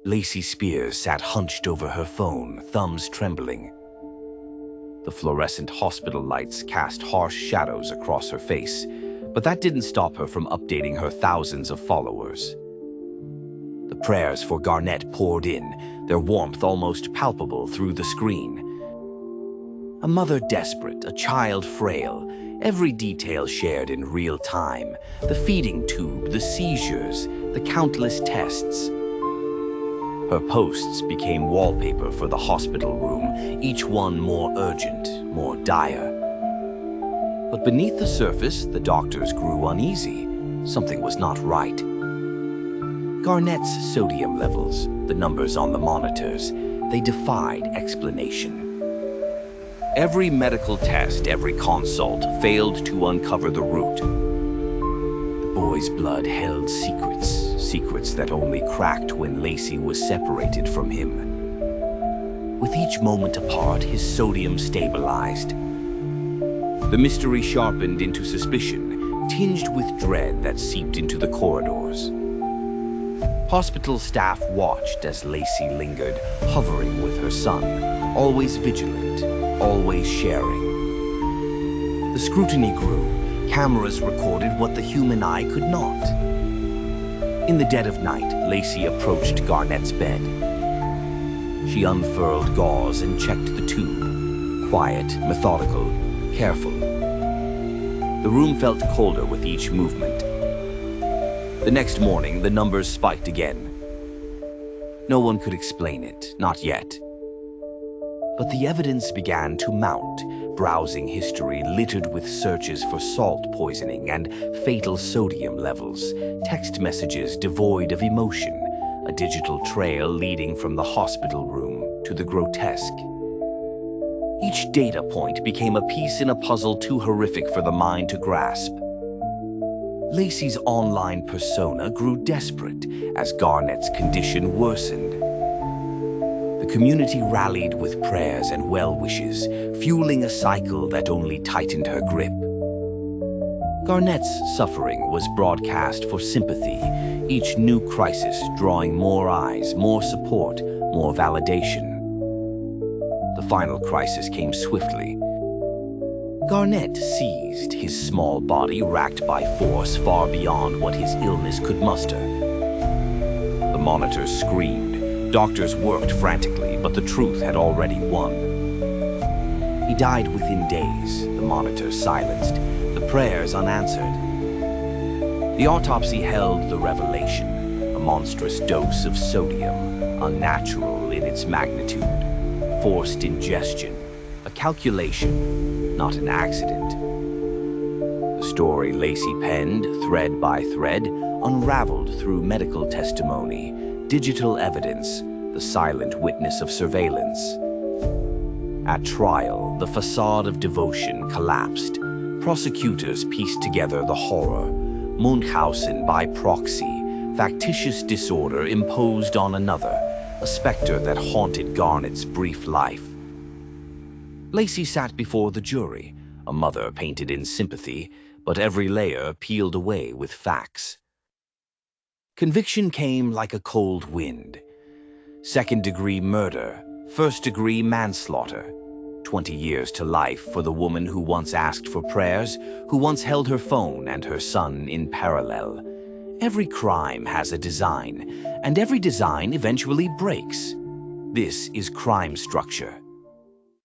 Lacey Spears sat hunched over her phone, thumbs trembling. The fluorescent hospital lights cast harsh shadows across her face, but that didn't stop her from updating her thousands of followers. The prayers for Garnett poured in, their warmth almost palpable through the screen. A mother desperate, a child frail, every detail shared in real time. The feeding tube, the seizures, the countless tests. Her posts became wallpaper for the hospital room, each one more urgent, more dire. But beneath the surface, the doctors grew uneasy. Something was not right. Garnett's sodium levels, the numbers on the monitors, they defied explanation. Every medical test, every consult, failed to uncover the root. The boy's blood held secrets that only cracked when Lacey was separated from him. With each moment apart, his sodium stabilized. The mystery sharpened into suspicion, tinged with dread that seeped into the corridors. Hospital staff watched as Lacey lingered, hovering with her son, always vigilant, always sharing. The scrutiny grew. Cameras recorded what the human eye could not. In the dead of night, Lacey approached Garnett's bed. She unfurled gauze and checked the tube. Quiet, methodical, careful. The room felt colder with each movement. The next morning, the numbers spiked again. No one could explain it, not yet. But the evidence began to mount, browsing history littered with searches for salt poisoning and fatal sodium levels, text messages devoid of emotion, a digital trail leading from the hospital room to the grotesque. Each data point became a piece in a puzzle too horrific for the mind to grasp. Lacey's online persona grew desperate as Garnett's condition worsened. The community rallied with prayers and well wishes, fueling a cycle that only tightened her grip. Garnett's suffering was broadcast for sympathy, each new crisis drawing more eyes, more support, more validation. The final crisis came swiftly. Garnett seized, his small body racked by force far beyond what his illness could muster. The monitors screamed, doctors worked frantically, but the truth had already won. He died within days, the monitors silenced, the prayers unanswered. The autopsy held the revelation, a monstrous dose of sodium, unnatural in its magnitude, forced ingestion, a calculation, not an accident. The story Lacey penned, thread by thread, unraveled through medical testimony, digital evidence, the silent witness of surveillance. At trial, the facade of devotion collapsed. Prosecutors pieced together the horror. Munchausen by proxy, factitious disorder imposed on another, a specter that haunted Garnett's brief life. Lacey sat before the jury, a mother painted in sympathy, but every layer peeled away with facts. Conviction came like a cold wind. Second-degree murder, first-degree manslaughter. 20 years to life for the woman who once asked for prayers, who once held her phone and her son in parallel. Every crime has a design, and every design eventually breaks. This is crime structure.